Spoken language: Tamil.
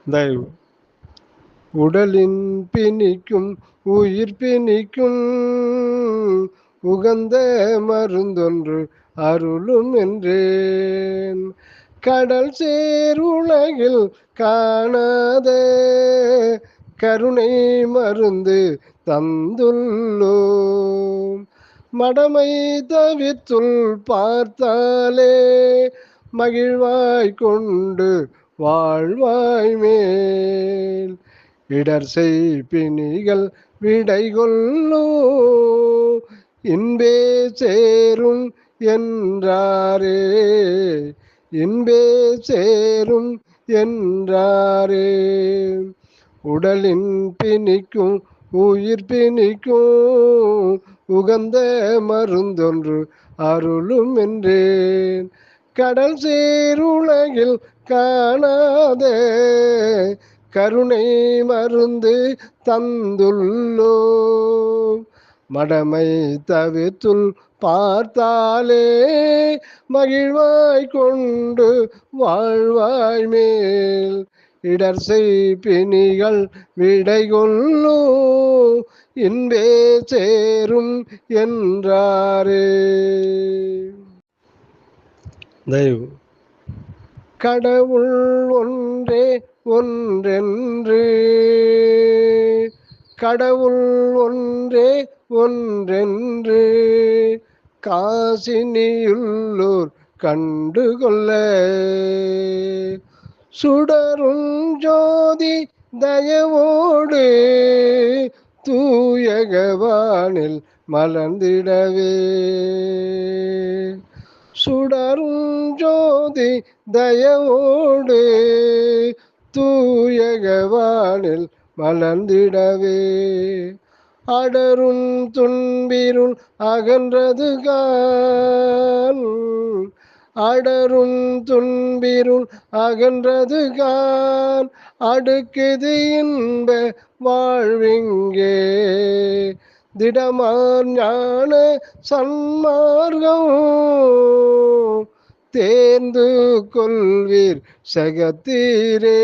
தயவு உடலின் பிணிக்கும் உயிர் பிணிக்கும் உகந்த மருந்தொன்று அருளும் என்றேன். கடல் சேர் உலகில் காணாத கருணை மருந்து தந்துள்ளோம். மடமை தவித்துள் பார்த்தாலே மகிழ்வாய் கொண்டு வாழ்வாய் மேல். இடர் செய் பிணிகள் விடை கொள்ளோ இன்பே சேரும் என்றாரே. இன்பே சேரும் என்றாரே. உடலின் பிணிக்கும் உயிர் பிணிக்கும் உகந்த மருந்தொன்று அருளும் என்றேன். கடல் சேர் உலகில் காணாத கருணை மருந்து தந்துள்ளோம். மடமை தவித்துள் பார்த்தாலே மகிழ்வாய் கொண்டு வாழ்வாய் மேல். இடர் செய் பிணிகள் விடை கொள்ளோ இன்பே சேரும் என்றாரே. தயவு கடவுள் ஒன்றே ஒன்றென்று கடவுள் ஒன்றே ஒன்றென்று காசினியுள்ளோர் கண்டுகொள்ள சுடரும் ஜோதி தயவோடு தூயகவானில் மலர்ந்திடவே. சுடரும் ஜோதி தயவோடு தூயகவானில் மலர்ந்திடவே. அடரும் துன்பிருள் அகன்றதுகான் அடரும் துன்பிருள் அகன்றதுகான் அடுக்குது இன்ப வாழ்விங்கே. திடமார் ஞான சன்மார்க்கம் தேர்ந்து கொள்வீர் சகத்தீரே.